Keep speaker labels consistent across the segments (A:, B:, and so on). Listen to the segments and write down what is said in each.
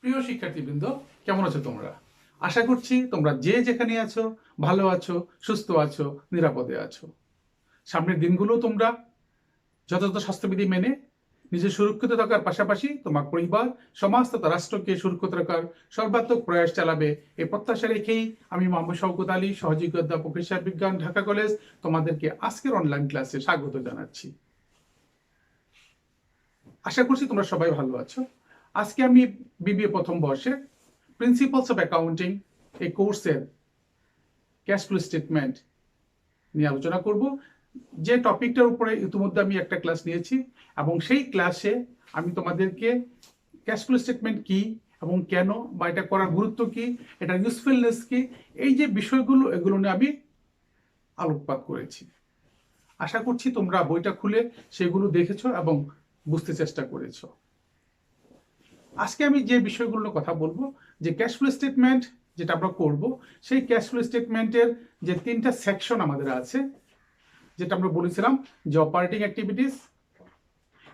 A: প্রিয় শিক্ষার্থীবৃন্দ, কেমন আছো তোমরা? আশা করছি তোমরা যে যেখানে আছো ভালো আছো, সুস্থ আছো, নিরাপদে আছো। সামনের দিনগুলো তোমরা যথাযথ স্বাস্থ্যবিধি মেনে নিজে সুরক্ষিত থাকার পাশাপাশি তোমার পরিবার, সমাজ তথা রাষ্ট্রকে সুরক্ষিত রাখার সর্বাত্মক প্রয়াস চালাবে এই প্রত্যাশা রেখেই আমি মোহাম্মদ শওকত আলী, সহযোগী অধ্যাপক হিসাব বিজ্ঞান, ঢাকা কলেজ, তোমাদেরকে আজকের অনলাইন ক্লাসে স্বাগত জানাচ্ছি। আশা করছি তোমরা সবাই ভালো আছো। আজকে আমি বিবিএ প্রথম বর্ষে প্রিন্সিপালস অফ অ্যাকাউন্টিং এই কোর্সের ক্যাশ ফ্লো স্টেটমেন্ট নিয়ে আলোচনা করব। যে টপিকটার উপরে ইতিমধ্যে আমি একটা ক্লাস নিয়েছি এবং সেই ক্লাসে আমি তোমাদেরকে ক্যাশ ফ্লো স্টেটমেন্ট কি এবং কেন, বা এটা করার গুরুত্ব কি, এটার ইউজফুলনেস কি, এই যে বিষয়গুলো, এগুলো নিয়ে আমি আলোকপাত করেছি। আশা করছি তোমরা বইটা খুলে সেগুলো দেখেছো এবং বুঝতে চেষ্টা করেছো। আজকে আমি যে বিষয়গুলো নিয়ে কথা বলবো, যে ক্যাশ ফ্লো স্টেটমেন্ট যেটা আমরা করব, সেই ক্যাশ ফ্লো স্টেটমেন্টের যে তিনটা সেকশন আমাদের আছে, যেটা আমরা বলেছিলাম যে অপারেটিং অ্যাক্টিভিটিস,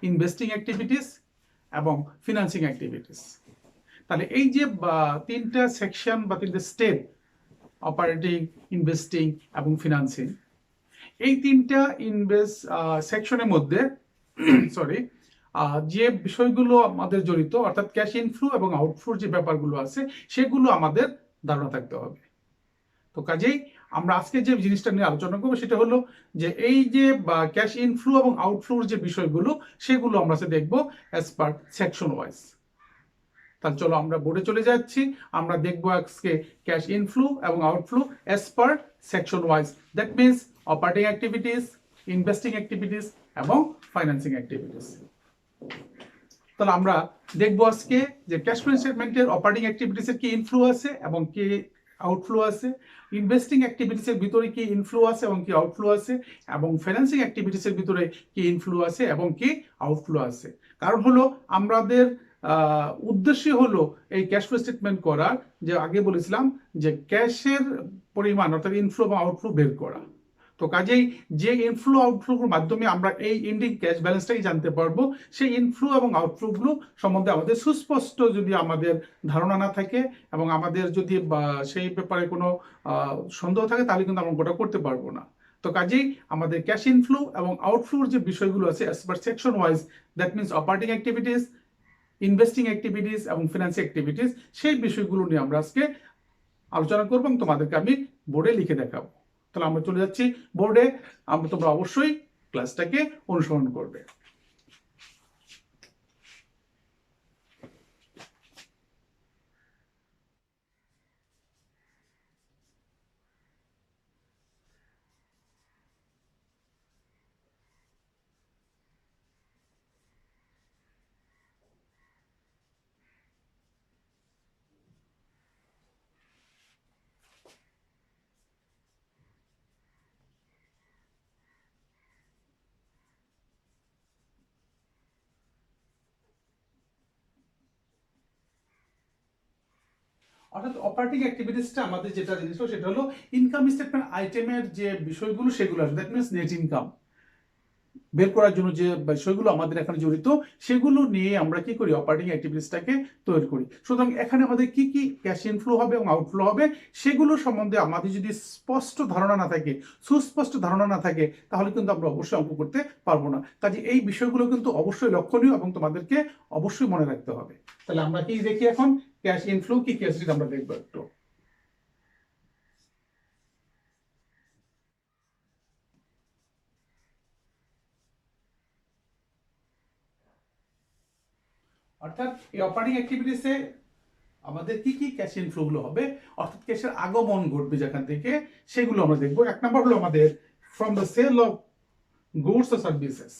A: ইনভেস্টিং অ্যাক্টিভিটিস এবং ফিনান্সিং অ্যাক্টিভিটিস। তাহলে এই যে তিনটা সেকশন বা তিনটা স্টেপ, অপারেটিং, ইনভেস্টিং এবং ফিনান্সিং, এই তিনটা সেকশনের মধ্যে সরি যে বিষয়গুলো আমাদের জড়িত, অর্থাৎ ক্যাশ ইনফ্লো এবং আউটফ্লোর যে ব্যাপারগুলো আছে, সেগুলো আমাদের ধারণা থাকতে হবে। তো কাজেই আমরা আজকে যে জিনিসটা নিয়ে আলোচনা করবো সেটা হলো যে এই যে ক্যাশ ইনফ্লো এবং আউটফ্লোর যে বিষয়গুলো, সেগুলো আমরা দেখবো অ্যাজ পার সেকশন ওয়াইজ। তাহলে চলো আমরা বোর্ডে চলে যাচ্ছি। আমরা দেখবো আজকে ক্যাশ ইনফ্লো এবং outflow as per section wise. That means operating activities, investing activities এবং ফাইন্যান্সিং অ্যাক্টিভিটিস। তাহলে আমরা দেখবো আজকে যে ক্যাশ ফ্লো স্টেটমেন্টের অপারেটিং অ্যাক্টিভিটিসের কি ইনফ্লো আছে এবং কি আউটফ্লো আছে, ইনভেস্টিং অ্যাক্টিভিটিসের ভিতরে কি ইনফ্লো আছে এবং কি আউটফ্লো আছে, এবং ফাইন্যান্সিং অ্যাক্টিভিটিসের ভিতরে কি ইনফ্লো আছে এবং কি আউটফ্লো আছে। কারণ হলো আমাদের উদ্দেশ্য হলো এই ক্যাশ ফ্লো স্টেটমেন্ট করার, যে আগে বলেছিলাম যে ক্যাশের পরিমাণ অর্থাৎ ইনফ্লো এবং আউটফ্লো বের করা। তো কাজেই যে ইনফ্লো আউটফ্লোর মাধ্যমে আমরা এই এন্ডিং ক্যাশ ব্যালেন্সটাই জানতে পারবো, সেই ইনফ্লো এবং আউটফ্লোগুলো সম্বন্ধে আমাদের সুস্পষ্ট যদি আমাদের ধারণা না থাকে এবং আমাদের যদি সেই ব্যাপারে কোনো সন্দেহ থাকে, তাহলে কিন্তু আমরা ওটা করতে পারবো না। তো কাজেই আমাদের ক্যাশ ইনফ্লো এবং আউটফ্লোর যে বিষয়গুলো আছে as per section wise, that means operating activities, investing activities এবং ফিনান্সিং অ্যাক্টিভিটিস, সেই বিষয়গুলো নিয়ে আমরা আজকে আলোচনা করবো এবং তোমাদেরকে আমি বোর্ডে লিখে দেখাবো। তাহলে আমরা চলে যাচ্ছি বোর্ডে। তোমরা অবশ্যই ক্লাসটাকে অনুসরণ করবে। অর্থাৎ অপারেটিং অ্যাক্টিভিটিসটা আমাদের যেটা জিনিস সেটা হলো ইনকাম স্টেটমেন্ট আইটেমের যে বিষয়গুলো, সেগুলো আছে। দ্যাট মিনস নেট ইনকাম বের করার জন্য যে বিষয়গুলো আমাদের এখানে জড়িত, সেগুলো নিয়ে আমরা কি করি, অপারেটিং অ্যাক্টিভিটিসটাকে তৈরি করি। সুতরাং এখানে আমাদের কি কি ক্যাশ ইনফ্লো হবে এবং আউটফ্লো হবে, সেগুলো সম্বন্ধে আমাদের যদি স্পষ্ট ধারণা না থাকে, সুস্পষ্ট ধারণা না থাকে, তাহলে কিন্তু আমরা অবশ্যই অঙ্ক করতে পারবো না। কাজে এই বিষয়গুলো কিন্তু অবশ্যই লক্ষণীয় এবং তোমাদেরকে অবশ্যই মনে রাখতে হবে। তাহলে আমরা কি দেখি এখন, ক্যাশ ইনফ্লো কি ক্যাশ আমরা দেখবো একটু। অর্থাৎ এই অপারেটিং অ্যাক্টিভিটিসে আমাদের কি কি ক্যাশ ইনফ্লো গুলো হবে, অর্থাৎ ক্যাশের আগমন ঘটবে যেখান থেকে, সেগুলো আমরা দেখবো। এক নম্বর হলো আমাদের from the sale of goods ও services.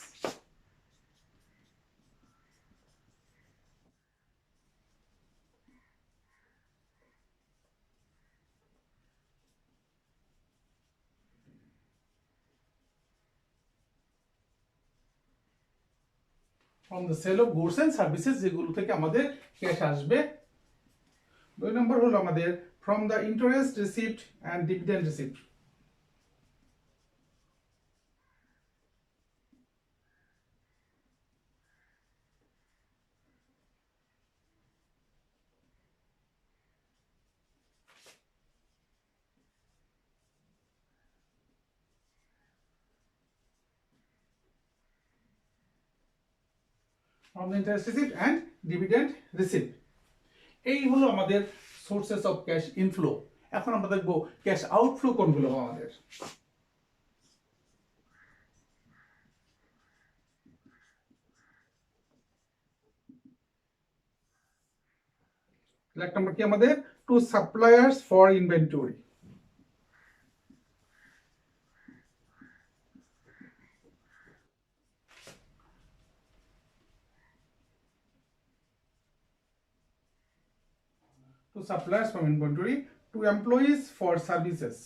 A: From the sale of goods and services, যেগুলো থেকে আমাদের ক্যাশ আসবে। দুই নম্বর হলো আমাদের from the interest received and dividend received. from the interest received and dividend received. এই হলো আমাদের সোর্সেস অফ ক্যাশ ইনফ্লো। এখন আমরা দেখব ক্যাশ আউটফ্লো কোনগুলো আমাদের। এক নম্বর কি আমাদের to suppliers for inventory. To suppliers from inventory, to employees for services.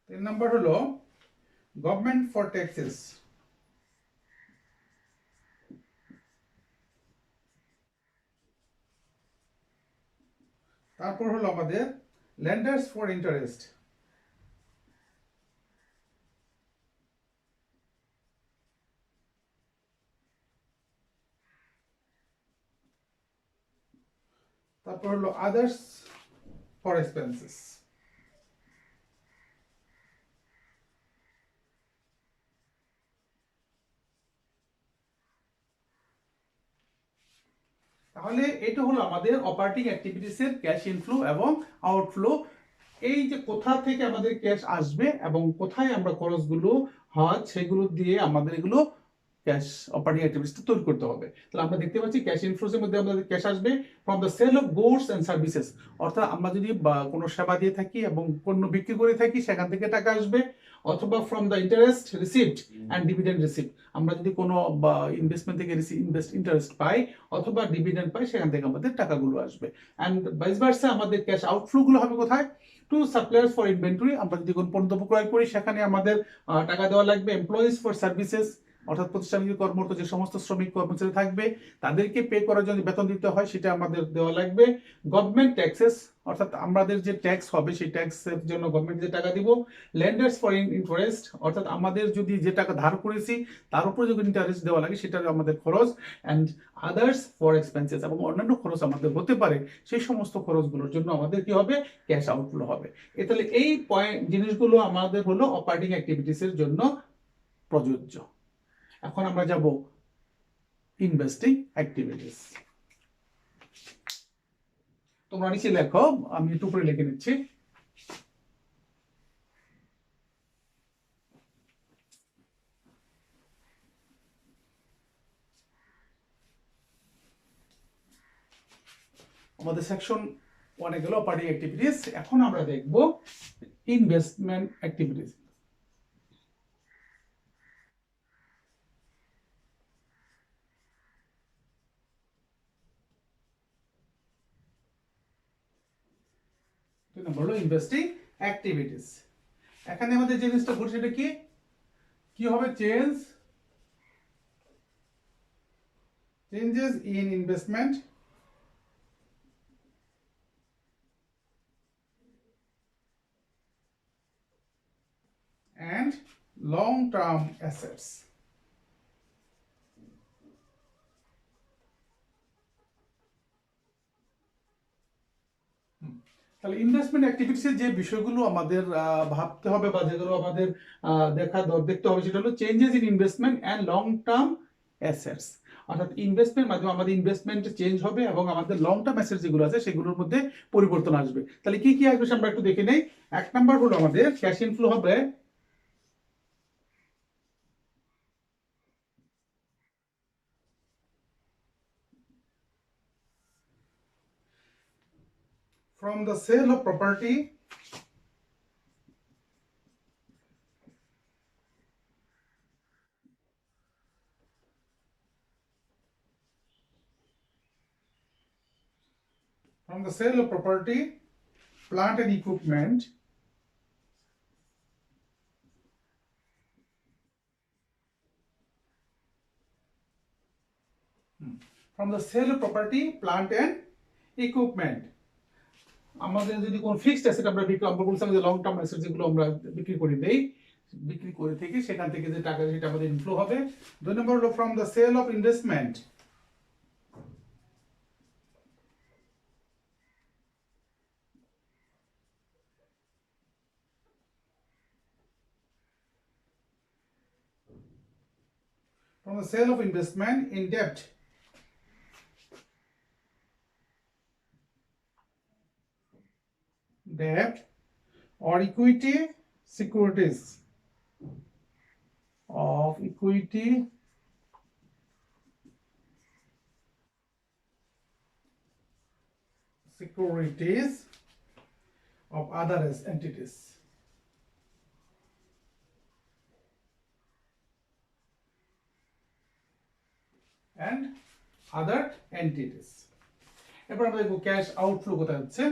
A: তিন নম্বর হলো গভর্নমেন্ট ফর ট্যাক্সেস। তারপর হলো আমাদের লেন্ডার্স ফর ইন্টারেস্ট। তারপর হলো আদার্স ফর এক্সপেন্সেস। তাহলে এটা হলো আমাদের অপারেটিং অ্যাক্টিভিটিসের ক্যাশ ইনফ্লো এবং আউটফ্লো। এই যে কোথা থেকে আমাদের ক্যাশ আসবে এবং কোথায় আমরা খরচগুলো হয় সেগুলো দিয়ে আমাদের এগুলো ক্যাশ অপারেটিং অ্যাক্টিভিটিস তৈরি করতে হবে। তাহলে আমরা দেখতে পাচ্ছি ক্যাশ ইনফ্লোসের মধ্যে আমাদের ক্যাশ আসবে from the sale of goods and services, অর্থাৎ আমরা যদি কোনো সেবা দিয়ে থাকি এবং পণ্য বিক্রি করে থাকি সেখান থেকে টাকা আসবে, অথবা from the interest received and dividend received, আমরা যদি কোনো ইনভেস্টমেন্ট থেকে ইন্টারেস্ট পাই অথবা ডিভিডেন্ড পাই সেখান থেকে আমাদের টাকাগুলো আসবে। অ্যান্ড ভাইস ভার্সা আমাদের ক্যাশ আউটফ্লো গুলো হবে কোথায়? টু সাপ্লায়ার্স ফর ইনভেন্টরি, আমরা যদি কোনো পণ্য ক্রয় করি সেখানে আমাদের টাকা দেওয়া লাগবে। এমপ্লয়িজ ফর সার্ভিসেস, অর্থাৎ প্রতিষ্ঠানে কর্মরত যে সমস্ত শ্রমিক কর্মচারী থাকবে তাদেরকে পে করার জন্য বেতন দিতে হয় সেটা আমাদের দেওয়া লাগবে। গভর্নমেন্ট ট্যাক্সেস, অর্থাৎ আমাদের যে ট্যাক্স হবে সেই ট্যাক্সের জন্য গভর্নমেন্ট যে টাকা দিব। লেন্ডার্স ফর ইন্টারেস্ট, অর্থাৎ আমাদের যদি যে টাকা ধার করেছি তার উপর যদি ইন্টারেস্ট দেওয়া লাগে সেটা আমাদের খরচ। অ্যান্ড আদার্স ফর এক্সপেন্সেস, এবং অন্যান্য খরচ আমাদের হতে পারে সেই সমস্ত খরচগুলোর জন্য আমাদের কি হবে? ক্যাশ আউটফ্লো হবে। তাহলে এই জিনিসগুলো আমাদের হলো অপারেটিং অ্যাক্টিভিটিসের জন্য প্রযোজ্য। এখন আমরা যাব ইনভেস্টিং অ্যাক্টিভিটিস। তোমরা নিচে লেখো, আমি একটু উপরে লিখে নিচ্ছি। আমাদের সেকশন 1 গেল অপারেটিং অ্যাক্টিভিটিস। এখন আমরা দেখব ইনভেস্টমেন্ট অ্যাক্টিভিটিস। হলো ইনভেস্টিং অ্যাক্টিভিটিস। এখানে আমাদের যে জিনিসটা ঘটছে সেটা কি হবে? Changes in investment and long-term assets. তাহলে ইনভেস্টমেন্ট অ্যাক্টিভিটিসের যে বিষয়গুলো আমাদের ভাবতে হবে বা যেগুলো আমাদের দেখতে হবে সেটা হলো changes in investment and long term assets, অর্থাৎ ইনভেস্টমেন্ট মাধ্যমে আমাদের ইনভেস্টমেন্ট চেঞ্জ হবে এবং আমাদের লং টার্ম অ্যাসেটস যেগুলো আছে সেগুলোর মধ্যে পরিবর্তন আসবে। তাহলে কি কি আসবে আমরা একটু দেখে নেই। এক নাম্বার হলো আমাদের ক্যাশ ইনফ্লো হবে from the sale of property plant and equipment from the sale of property, plant and equipment, আমাদের যদি কোন ফিক্সড অ্যাসেট আমরা বলছিলাম যে লং টার্ম অ্যাসেট যেগুলো আমরা বিক্রি করে থেকে সেখান থেকে যে টাকা সেটা আমাদের ইনফ্লো হবে। 2 নম্বর হলো from the sale of investment from the sale of investment in debt or equity securities of equity securities of other entities. And other entities. এরপর আমরা দেখব ক্যাশ আউটফ্লো কোথায় হচ্ছে।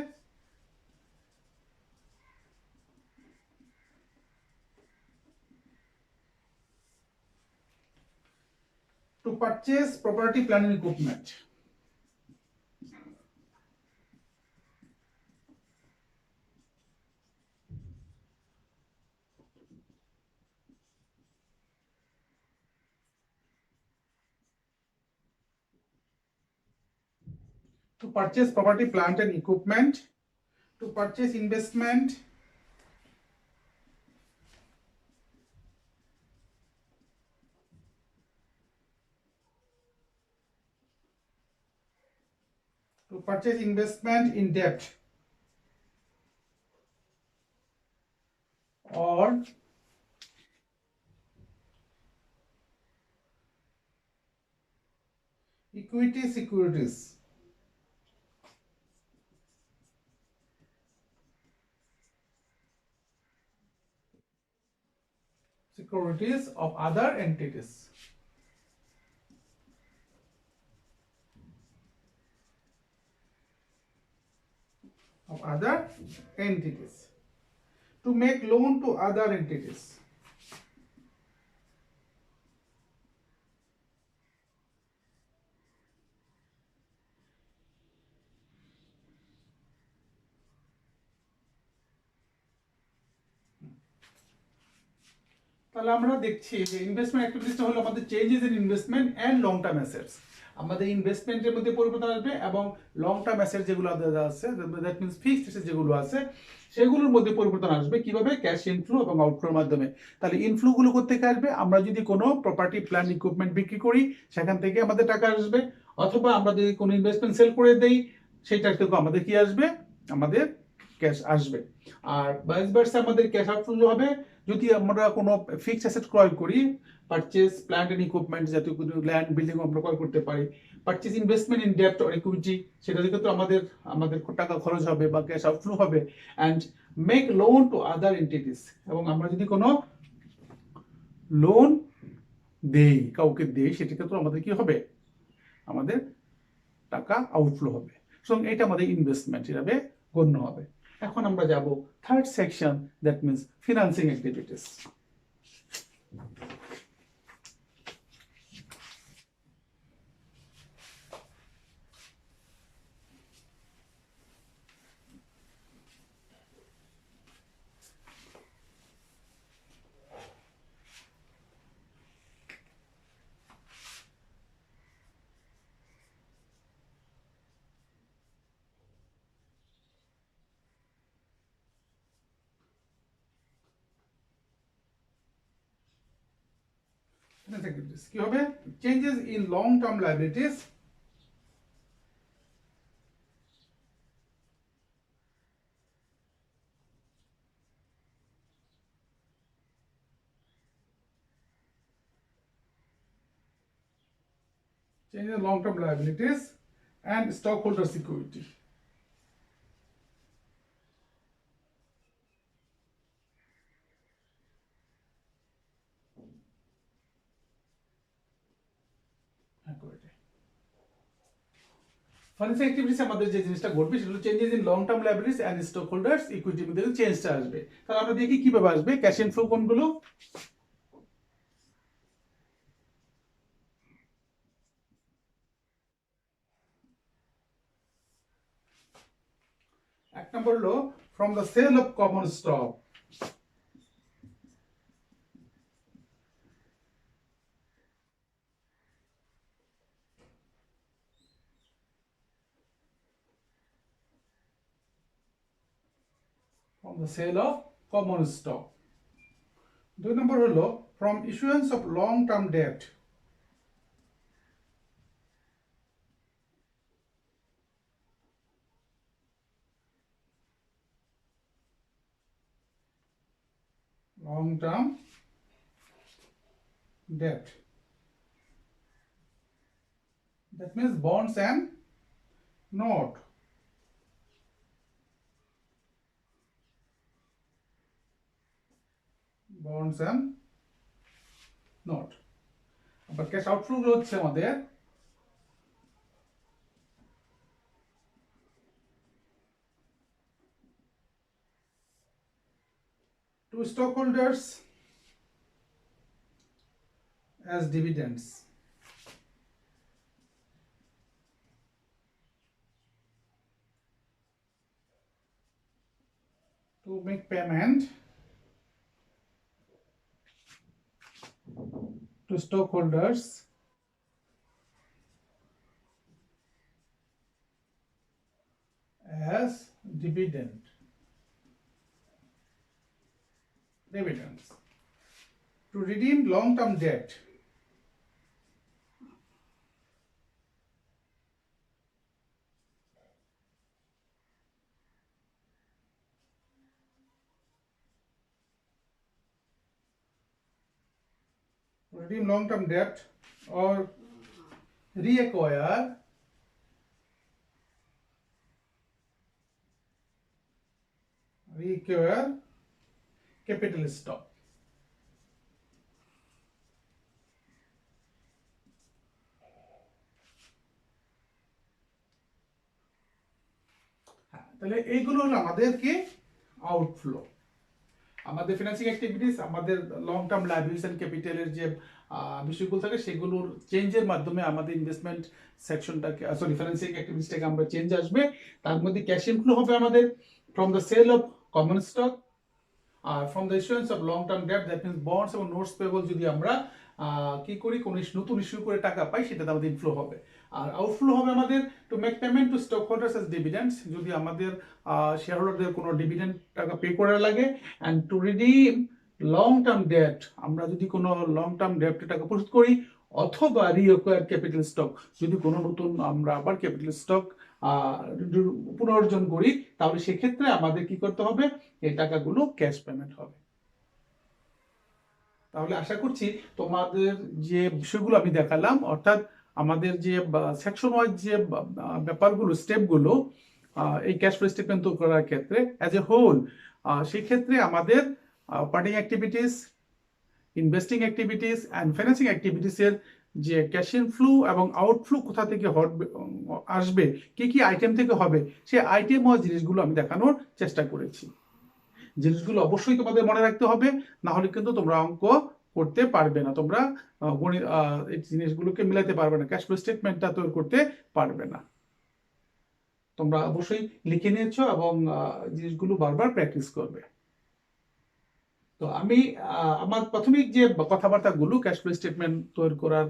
A: To purchase property, plant and equipment. To purchase property, plant and equipment, to purchase investment, in debt or equity securities of other entities. To make loan to other entities. তাহলে আমরা দেখছি যে investment অ্যাক্টিভিটিসটা হলো আমাদের changes in investment and long term assets. আমাদের ইনভেস্টমেন্টের মধ্যে পরিবর্তন আসবে এবং লং টার্ম অ্যাসেট যেগুলো আছে, দ্যাট মিন্স ফিক্সড অ্যাসেট যেগুলো আছে সেগুলোর মধ্যে পরিবর্তন আসবে কিভাবে? ক্যাশ ইনফ্লো এবং আউটফ্লোর মাধ্যমে। তাহলে ইনফ্লো গুলো করতে আসবে, আমরা যদি কোনো প্রপার্টি, প্ল্যান্ট, ইকুইপমেন্ট বিক্রি করি সেখান থেকে আমাদের টাকা আসবে, অথবা আমরা যদি কোনো ইনভেস্টমেন্ট সেল করে দেই সেইটা থেকে আমাদের কি আসবে? আমাদের ক্যাশ আসবে। আর ভাইস ভার্সা আমাদের ক্যাশ আউটফ্লো হবে যদি আমরা কোনো ফিক্সড অ্যাসেট ক্রয় করি, পারচেজ প্ল্যান্ট এন্ড ইকুইপমেন্ট জাতীয় কোনো ল্যান্ড বিল্ডিং আমরা ক্রয় করতে পারি, purchase investment in debt or equity, সেটা থেকে তো আমাদের টাকা খরচ হবে বা ক্যাশ আউটফ্লো হবে। And make loan to other entities, এবং আমরা যদি কোনো লোন দেই, কাউকে দেই, সেটাকে তো আমাদের কি হবে? আমাদের টাকা আউটফ্লো হবে। সুতরাং এটা আমাদের ইনভেস্টমেন্ট হিসাবে গণ্য হবে। এখন আমরা যাব third section, that means financing activities. কি হবে? Changes in long term liabilities and stockholders' equity. Financial activities আমাদের যে জিনিসটা ঘটবে সেটা হলো changes in long term liabilities and stockholders equity মধ্যে চেঞ্জটা আসবে। তাহলে আমরা দেখি কিভাবে আসবে। ক্যাশ ইনফ্লো কোনগুলো? এক নম্বর হলো from the sale of common stock. From the sale of common stock. 2 নম্বর হলো from issuance of long term debt. long term debt. That means bonds and note. Bonds and note. আবার cash outflow গুলো হচ্ছে আমাদের to stockholders as dividends. To make payment to stockholders as dividends. To redeem long-term debt. Redeem long-term debt or reacquire capital stock. তাহলে এইগুলো হলো আমাদের কি outflow. আমাদের ফিনান্সিং অ্যাক্টিভিটিস, আমাদের লং টার্ম লায়াবিলিটিস এন্ড ক্যাপিটালের যে বিষয়গুলো থাকে সেগুলোর চেঞ্জের মাধ্যমে আমাদের ইনভেস্টমেন্ট সেকশনটাকে ফিনান্সিং অ্যাক্টিভিটিসটাকে আমরা চেঞ্জ আসবে। তার মধ্যে ক্যাশ ইনফ্লো হবে আমাদের from the sale of common stock আর from the issuance of long term debt, that means bonds এবং নোটস পেয়েবল যদি আমরা কি করি কোনো নতুন ইস্যু করে টাকা পাই সেটাতে আমাদের ইনফ্লো হবে। আর আউটফ্লো হবে আমাদের to make payment to stockholders as dividends, যদি আমাদের শেয়ার হোল্ডারদের কোনো ডিভিডেন্ড টাকা পে করা লাগে, and to redeem long term debt, আমরা যদি কোনো লং টার্ম ডেটের টাকা পরিশোধ করি, অথবা রিঅ্যাকোয়ার ক্যাপিটাল স্টক, যদি কোনো নতুন আমরা আবার ক্যাপিটাল স্টক পুনর্জন করি, তাহলে সেক্ষেত্রে আমাদের কি করতে হবে, এই টাকাগুলো ক্যাশ পেমেন্ট হবে। তাহলে আশা করছি তোমাদের যে বিষয়গুলো আমি দেখালাম, অর্থাৎ আমাদের যে সেকশন ওয়াইজ যে ব্যাপারগুলো, স্টেপগুলো এই ক্যাশ ফ্লো স্টেটমেন্ট করার ক্ষেত্রে অ্যাজ এ হোল, সেই ক্ষেত্রে আমাদের operating activities, investing activities and financing অ্যাক্টিভিটিসের যে ক্যাশ ইনফ্লো এবং আউটফ্লো কোথা থেকে আসবে, কি কি আইটেম থেকে হবে, সেই আইটেম ও জিনিসগুলো আমি দেখানোর চেষ্টা করেছি। জিনিসগুলো অবশ্যই তোমাদের মনে রাখতে হবে, না হলে কিন্তু তোমরা অঙ্ক করতে পারবে না, তোমরা এই জিনিসগুলোকে মিলাতে পারবে না, ক্যাশ ফ্লো স্টেটমেন্টটা তৈরি করতে পারবে না। তোমরা অবশ্যই লিখে নিয়েছো এবং জিনিসগুলো বারবার প্র্যাকটিস করবে। তো আমি আমার প্রাথমিক যে কথাবার্তাগুলো ক্যাশ ফ্লো স্টেটমেন্ট তৈরি করার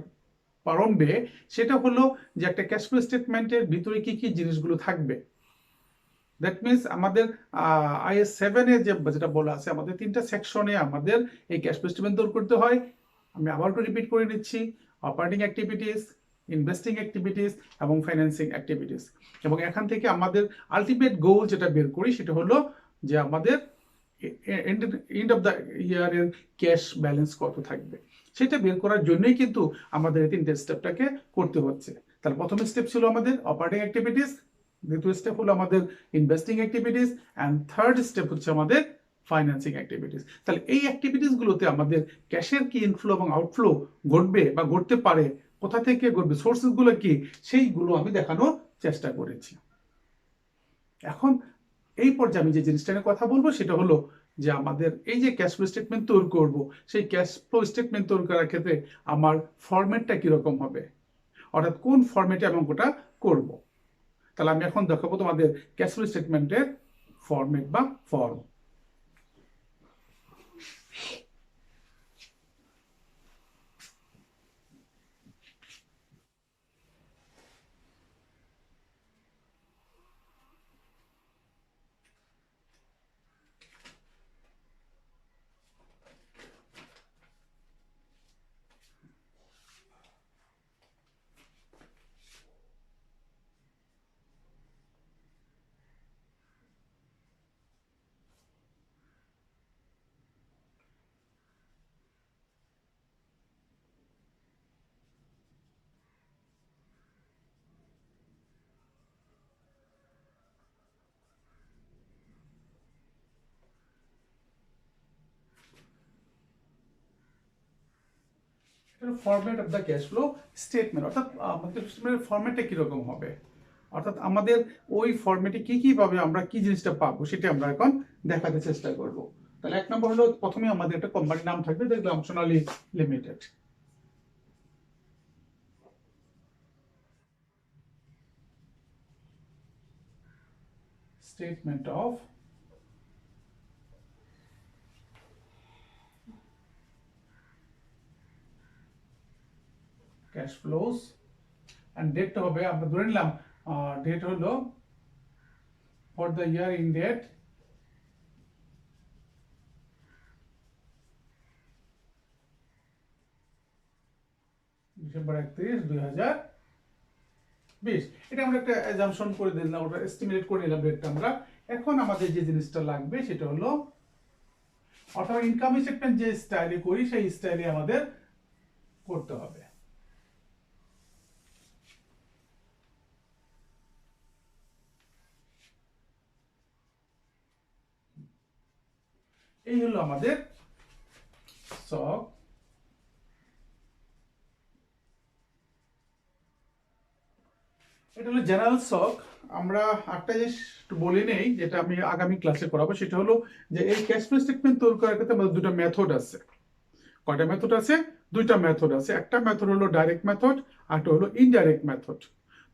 A: প্রারম্ভে, সেটা হলো যে একটা ক্যাশ ফ্লো স্টেটমেন্টের ভিতরে কি কি জিনিসগুলো থাকবে। দ্যাট মিনস আমাদের IAS 7 এ যেটা বলা আছে, আমাদের 3টা সেকশনে আমাদের এই ক্যাশ ফ্লো স্টেটমেন্ট তৈরি করতে হয়। আমি আবার একটু রিপিট করে নিচ্ছি: অপারেটিং অ্যাক্টিভিটিস, ইনভেস্টিং অ্যাক্টিভিটিস এবং ফাইন্যান্সিং অ্যাক্টিভিটিস। এবং এখান থেকে আমাদের আলটিমেট গোল যেটা বের করি সেটা হলো যে আমাদের এন্ড অফ দ্য ইয়ারের ক্যাশ ব্যালেন্স কত থাকবে, সেটা বের করার জন্যই কিন্তু আমাদের এই 3টে স্টেপটাকে করতে হচ্ছে। তাহলে প্রথম স্টেপ ছিল আমাদের অপারেটিং অ্যাক্টিভিটিস, দ্বিতীয় স্টেপ হলো আমাদের investing activities, and third step হচ্ছে আমাদের ফাইন্যান্সিং অ্যাক্টিভিটিস। তাহলে এই অ্যাক্টিভিটিস গুলোতে আমাদের ক্যাশের কি ইনফ্লো এবং আউটফ্লো ঘটবে বা ঘটতে পারে, কোথা থেকে ঘটবে, সোর্সেস গুলো কি, সেইগুলো আমি দেখানোর চেষ্টা করেছি। এখন এই পর্যায়ে আমি যে জিনিসটা নিয়ে কথা বলবো সেটা হলো যে আমাদের এই যে ক্যাশ ফ্লো স্টেটমেন্ট তৈরি করব, সেই ক্যাশ ফ্লো স্টেটমেন্ট তৈরি করার ক্ষেত্রে আমার ফরম্যাটটা কিরকম হবে, অর্থাৎ কোন ফরম্যাটে আমি ওটা করব। তাহলে আমি এখন দেখাবো তোমাদের ক্যাশ ফ্লো স্টেটমেন্টের ফরম্যাট বা form. Format of the cash flow statement, অর্থাৎ আমাদের ফরম্যাটটা কিরকম হবে, অর্থাৎ আমাদের ওই ফরম্যাটে কি কি পাবে, আমরা কি জিনিসটা পাবো সেটা আমরা এখন দেখাতে চেষ্টা করব। তাহলে 1 নম্বর হলো প্রথমে আমাদের একটা কোম্পানির নাম থাকবে, দেখলাম Sonali limited. Statement of cash flows and date হবে, আমরা ধরে নিলাম ডেট হলো for the year ended December 31, 2020। এটা আমরা একটা অ্যাজাম্পশন করে দিলাম, ওটা এস্টিমেট করে নিলাম ডেটটা আমরা। এখন আমাদের যে জিনিসটা লাগবে সেটা হলো, অর্থাৎ ইনকাম স্টেটমেন্ট যে স্টাইলে করি সেই স্টাইলে আমাদের করতে হবে। এই হলো আমাদের সব। এটা হলো জেনারেল সক। আমরা একটা জিনিস একটু বলে নেই, যেটা আমি আগামী ক্লাসে করাবো, সেটা হলো যে এই ক্যাশ ফ্লো স্টেটমেন্ট তৈরি করার ক্ষেত্রে আমাদের দুটো মেথড আছে। কয়টা মেথড আছে? দুইটা মেথড আছে। একটা মেথড হলো ডাইরেক্ট মেথড, আর একটা হলো ইনডাইরেক্ট মেথড।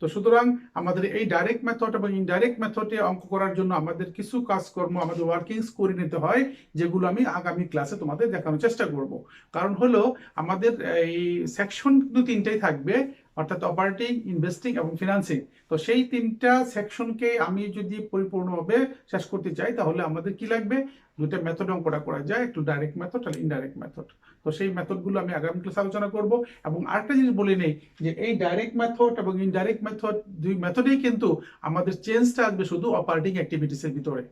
A: তো সুতরাং আমাদের এই ডাইরেক্ট মেথড এবং ইনডাইরেক্ট মেথডে অঙ্ক করার জন্য আমাদের কিছু কাজকর্ম, আমাদের ওয়ার্কিংস করে নিতে হয়, যেগুলো আমি আগামী ক্লাসে তোমাদের দেখানোর চেষ্টা করব। কারণ হলো আমাদের এই সেকশন কিন্তু তিনটাই থাকবে, অর্থাৎ অপারেটিং, ইনভেস্টিং এবং ফিনান্সিং। তো সেই তিনটা সেকশনকে আমি যদি পরিপূর্ণভাবে শেষ করতে চাই, তাহলে আমাদের কি লাগবে? দুইটা মেথড অঙ্কটা করা যায়, একটু ডাইরেক্ট মেথড আর ইনডাইরেক্ট মেথড। তো সেই মেথডগুলো আমি আগামী ক্লাসে আলোচনা করব। এবং আরেকটা জিনিস বলে নেই, যে এই ডাইরেক্ট মেথড এবং ইনডাইরেক্ট মেথড দুই মেথডেই কিন্তু আমাদের চেঞ্জটা আসবে শুধু অপারেটিং অ্যাক্টিভিটিসের ভিতরে।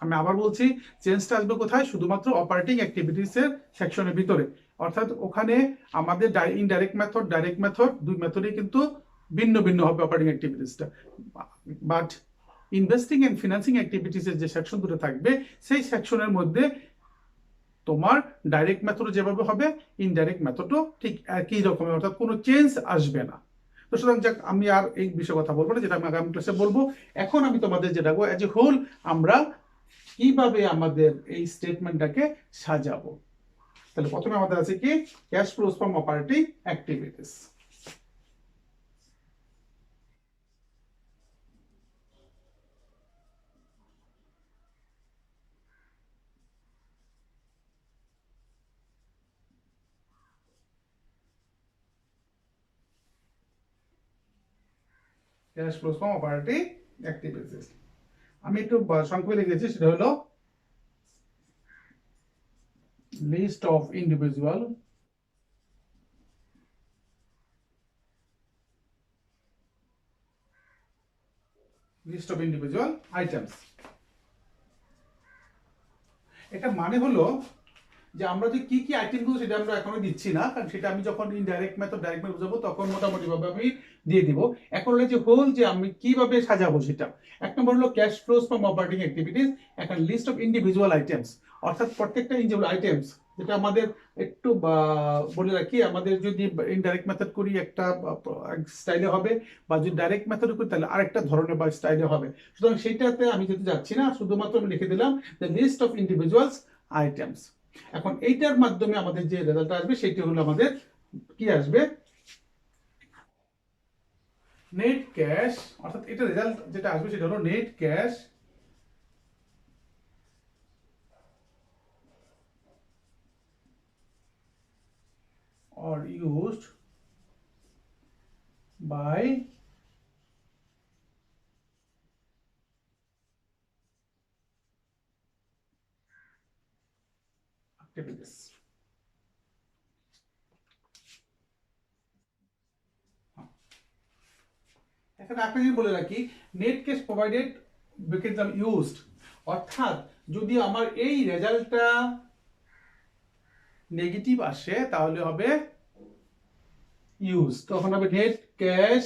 A: আমি আবার বলছি, চেঞ্জটা আসবে কোথায়? শুধুমাত্র অপারেটিং অ্যাক্টিভিটিসের সেকশনের ভিতরে। অর্থাৎ ওখানে আমাদের ইনডাইরেক্ট মেথড, ডাইরেক্ট মেথড দুই মেথডেই কিন্তু ভিন্ন ভিন্ন হবে অপারেটিং অ্যাক্টিভিটিসটা। বাট ইনভেস্টিং এন্ড ফিনান্সিং অ্যাক্টিভিটিসের যে সেকশন দুটো থাকবে, সেই সেকশনের মধ্যে তোমার ডাইরেক্ট মেথড যেভাবে হবে, ইনডাইরেক্ট মেথডও ঠিক একই রকমের, অর্থাৎ কোনো চেঞ্জ আসবে না। তো সুতরাং যাক, আমি আর এই বিষয়ে কথা বলবো না, যেটা আমি আগামী ক্লাসে বলবো। এখন আমি তোমাদের যেটা অ্যাজ এ হোল আমরা কিভাবে আমাদের এই স্টেটমেন্টটাকে সাজাবো। তাহলে প্রথমে আমাদের আছে কি? Cash flows from operating activities. Cash flows from operating activities আমি একটু সংক্ষেপে লিখেছি, সেটা হলো লিস্ট অফ ইন্ডিভিজুয়াল আইটেমস। এটা মানে হলো যে আমরা যে কি কি আইটেমগুলো, সেটা আমরা এখনো দিচ্ছি না, কারণ সেটা আমি যখন ইনডাইরেক্ট মেথড, ডাইরেক্ট মেথড বুঝাবো তখন মোটামুটি ভাবে আমি দিয়ে দিব। এখন হলো যে হোল, যে আমি কিভাবে সাজাবো সেটা। এক নম্বর হলো cash flows from operating activities, একটা লিস্ট অফ ইন্ডিভিজুয়াল আইটেমস, অর্থাৎ প্রত্যেকটা ইন্ডিভিজুয়াল আইটেমস, যেটা আমাদের একটু বলে রাখি, আমাদের যদি ইনডাইরেক্ট মেথড করি একটা স্টাইলে হবে, বা যদি ডাইরেক্ট মেথড করি তাহলে আরেকটা ধরনের বা স্টাইলে হবে। সুতরাং সেইটাতে আমি যেতে যাচ্ছি না, শুধুমাত্র আমি লিখে দিলাম the list of individuals items. এখন এইটার মাধ্যমে আমাদের যে রেজাল্ট আসবে সেটি হলো আমাদের কি আসবে? Net cash. অর্থাৎ এটা রেজাল্ট যেটা আসবে সেটা হলো net cash or used by activities. এখানে একটা জিনিস বলে রাখি, net cash provided became used, অর্থাৎ যদি আমার এই রেজাল্টটা নেগেটিভ আসে তাহলে হবে ইউজ, তখন হবে net cash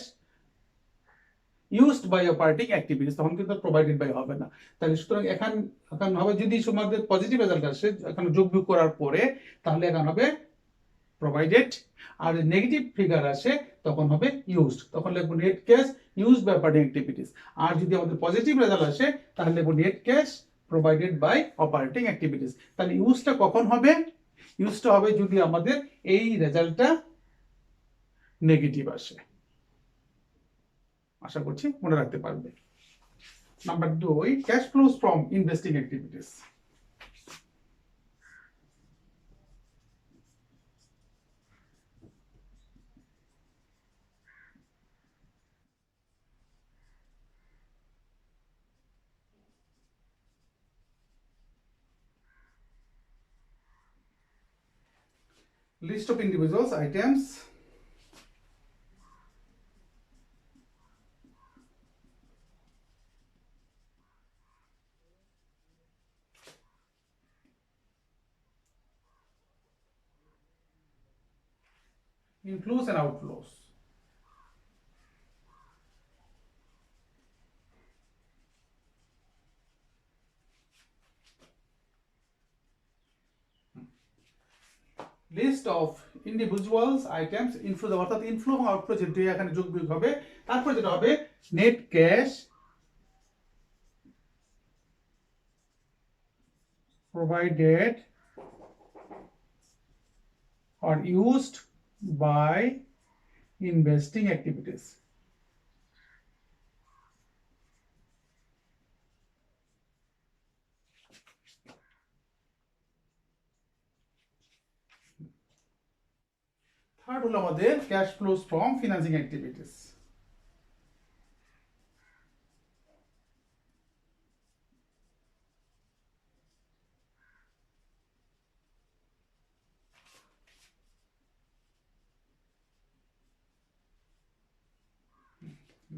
A: used by operating activities, তখন কিন্তু প্রোভাইডেড বাই হবে না। তাহলে সুতরাং এখন হবে, যদি তোমাদের পজিটিভ রেজাল্ট আসে এখানে যোগ বিয়োগ করার পরে, তাহলে এখন হবে প্রোভাইডেড, আর নেগেটিভ ফিগার আসে তখন হবে ইউজড, তখন লিখবো net cash used by operating activities. আর যদি আমাদের পজিটিভ রেজাল্ট আসে তাহলে লিখবো net cash provided by operating activities. তাহলে ইউজটা কখন হবে? ইউজটা হবে যদি আমাদের এই রেজাল্টটা নেগেটিভ আসে। আশা করছি মনে রাখতে পারবে। Number 2, cash flows from investing activities. List of individuals items, inflows and outflows. List of individuals items, inflow অর্থাৎ ইনফ্লো এবং আউটফ্লো যেটি এখানে যোগ বিয়োগ হবে। তারপর যেটা হবে net cash provided or used by investing activities. Third হলো আমাদের cash flows from financing activities.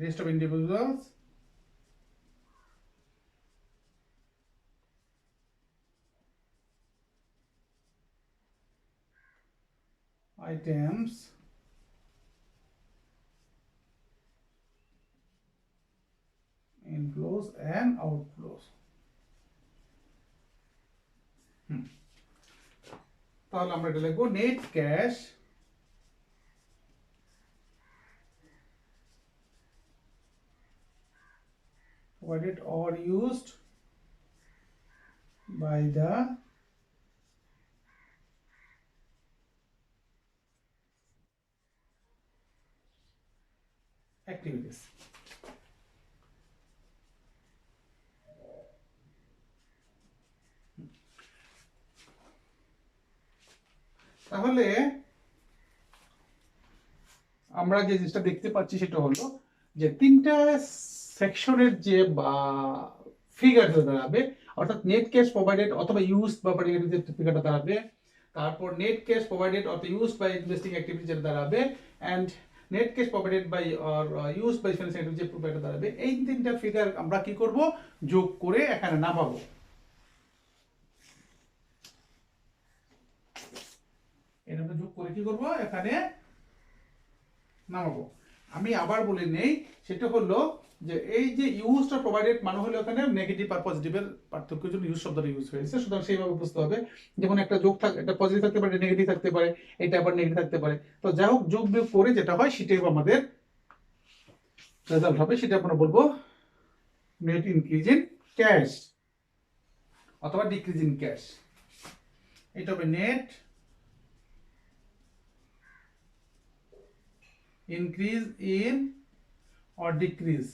A: List of individuals, items, inflows and outflows. তাহলে আমরা এটা লিখবো net cash provided or used by the activities. তাহলে আমরা যে জিনিসটা দেখতে পাচ্ছি সেটা হলো যে তিনটা সেকশনের যে ফিগার দাঁড়াবে, অর্থাৎ নেট ক্যাশ প্রোভাইডেড অথবা ইউজড বা যে ফিগারটা দাঁড়াবে, তারপর নেট ক্যাশ প্রোভাইডেড অথবা ইউজড বাই ইনভেস্টিং অ্যাক্টিভিটি যেটা দাঁড়াবে, and net cash provided by or used by financing activity যে ফিগারটা দাঁড়াবে। এই তিনটা ফিগার আমরা কি করব? যোগ করে এখানে নামাবো। এটা যোগ করে কি করব? এখানে নামাবো। আমি আবার বলে নেই, সেটা হলো যে এই যে ইউজটা প্রোভাইডেড মানে হলো এখানে নেগেটিভ আর পজিটিভের পার্থক্যের জন্য ইউজ শব্দটা ইউজ হয়েছে, সুতরাং সেইভাবে বুঝতে হবে। যেমন একটা যোগ থাকে, একটা পজিটিভ থাকতে পারে, নেগেটিভ থাকতে পারে, এটা আবার নেগেটিভ থাকতে পারে। তো যাই হোক, যোগ বিয়োগ করে যেটা হয় সেটাই আমাদের রেজাল্ট হবে। সেটা আমরা বলবো নেট ইনক্রিজ ইন ক্যাশ অথবা ডিক্রিজ ইন ক্যাশ। এটা হবে net increase in or decrease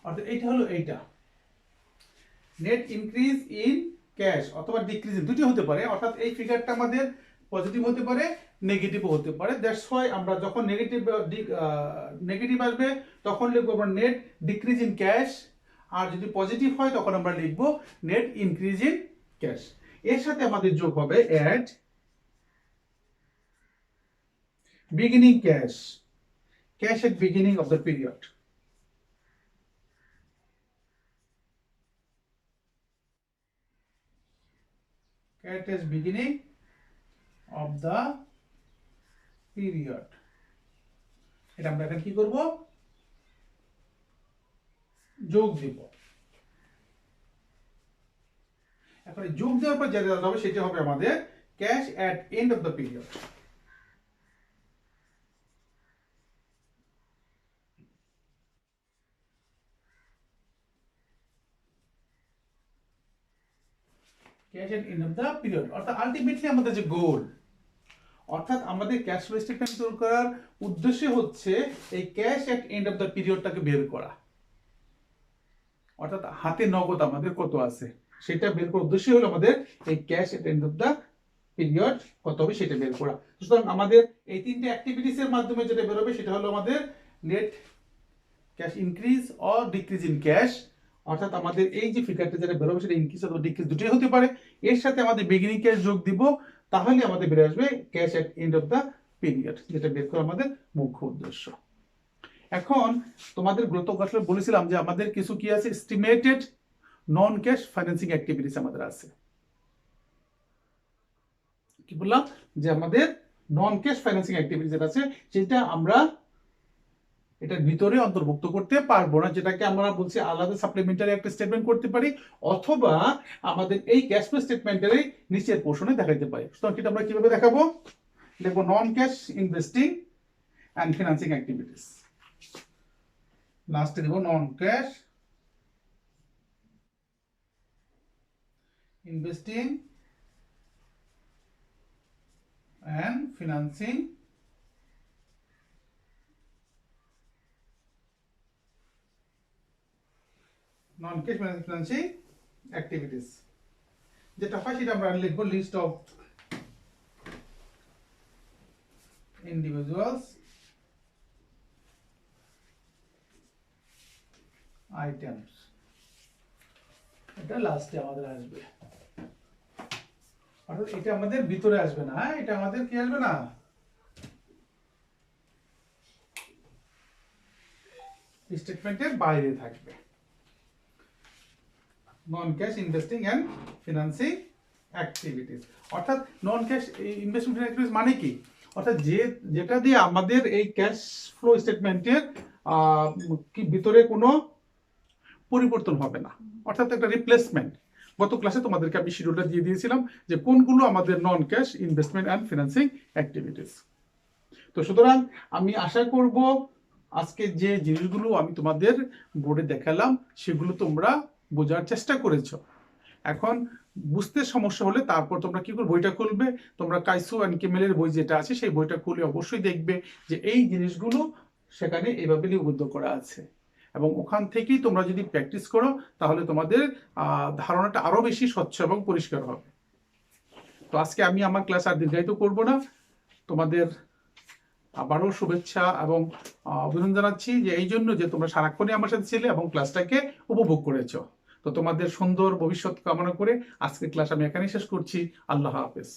A: অর্থাৎ এইটা হলো এইটা নেট ইনক্রিজ ইন ক্যাশ অথবা ডিক্রিজ দুটি হতে পারে, অর্থাৎ এই ফিগারটা আমাদের পজিটিভ হতে পারে, নেগেটিভও হতে পারে। দ্যাটস ওয়াই আমরা যখন নেগেটিভ আসবে তখন লিখবো আমরা নেট ডিক্রিজ ইন ক্যাশ, আর যদি পজিটিভ হয় তখন আমরা লিখবো নেট ইনক্রিজ ইন ক্যাশ। এর সাথে আমাদের যোগ হবে at beginning cash at beginning of the period. Cash at beginning of the period. এটা আমরা এখন কি করব? যোগ দিব। এখন যোগ দেওয়ার পর যেটা হবে সেটা হবে আমাদের cash at end of the period. Cash at end of the period অর্থাৎ আলটিমেটলি আমাদের যে গোল, অর্থাৎ আমাদের ক্যাশ ফ্লো স্টেটমেন্ট তৈরি করার উদ্দেশ্য হচ্ছে এই cash at end of the পিরিয়ডটাকে বের করা, অর্থাৎ হাতে নগদ আমাদের কত আছে সেটা বের করার উদ্দেশ্য হলো আমাদের এই cash at and of the period কত হবে সেটা বের করা। সুতরাং আমাদের এই তিনটে অ্যাক্টিভিটিস এর মাধ্যমে যেটা বের হবে সেটা হলো আমাদের net cash increase or decrease in cash, অর্থাৎ আমাদের এই যে ফিগারটা যেটা বের হবে সেটা ইনক্রিজ অথবা ডিক্রিজ দুটোই হতে পারে। এর সাথে আমাদের বিগিনিং ক্যাশ যোগ দিব, তাহলে আমাদের বের আসবে cash at and of the period, যেটা বের করা আমাদের মুখ্য উদ্দেশ্য। এখন তোমাদের গত ক্লাসে বলেছিলাম যে আমাদের কিছু কি আছে, এস্টিমেটেড নন ক্যাশ ফাইন্যান্সিং অ্যাক্টিভিটিস আমাদের আছে। কি বললাম যে আমাদের নন ক্যাশ ফাইন্যান্সিং অ্যাক্টিভিটিস যেটা আছে সেটা আমরা এটার ভিতরে অন্তর্ভুক্ত করতে পারবো না, যেটাকে আমরা বলছি আলাদা সাপ্লিমেন্টারি একটা স্টেটমেন্ট করতে পারি, অথবা আমাদের এই ক্যাশ ফ্লো স্টেটমেন্টের নিচের পোর্শনে দেখাতে পারি। সুতরাং এটা আমরা কিভাবে দেখাবো, লিখবো non cash investing and financing activities, লাস্টে দেবো non cash investing and financing non cash financing activities. যেটা হয় সেটা আমরা লিখবো লিস্ট অফ ইন্ডিভিজুয়ালস আইটেমস, এটা লাস্টে আমাদের আসবে, অর্থাৎ এটা আমাদের ভিতরে আসবে না, এটা আমাদের কি আসবে না, স্টেটমেন্টের বাইরে থাকবে। Non cash investing and financing activities, অর্থাৎ নন ক্যাশ ইনভেস্টমেন্ট অ্যাক্টিভিটিস মানে কি, অর্থাৎ যেটা দিয়ে আমাদের এই ক্যাশ ফ্লো স্টেটমেন্টের কি ভিতরে কোনো পরিবর্তন হবে না, অর্থাৎ একটা রিপ্লেসমেন্ট। গত ক্লাসে তোমাদেরকে আমি শিডিউলটা দিয়ে দিয়েছিলাম যে কোনগুলো আমাদের non cash investment and financing activities. তো সুতরাং আমি আশা করব আজকে যে জিনিসগুলো আমি তোমাদের বোর্ডে দেখালাম সেগুলো তোমরা বোঝার চেষ্টা করেছো। এখন বুঝতে সমস্যা হলে তারপর তোমরা কি করবে, বইটা খুলবে, তোমরা কাইসু অ্যান্ড কেমেলের বই যেটা আছে সেই বইটা খুলে অবশ্যই দেখবে যে এই জিনিসগুলো সেখানে এভাবে লিপিবদ্ধ করা আছে, এবং ওখান থেকেই তোমরা যদি প্র্যাকটিস করো তাহলে তোমাদের ধারণাটা আরো বেশি স্বচ্ছ এবং পরিষ্কার হবে। তো আজকে আমি আমার ক্লাস আর দীর্ঘায়িত করব না, তোমাদের আবারও শুভেচ্ছা এবং অভিনন্দন জানাচ্ছি যে এই জন্য যে তোমরা সারাক্ষণই আমার সাথে ছিলে এবং ক্লাসটাকে উপভোগ করেছো। তো তোমাদের সুন্দর ভবিষ্যৎ কামনা করে আজকের ক্লাস আমি এখানেই শেষ করছি। আল্লাহ হাফেজ।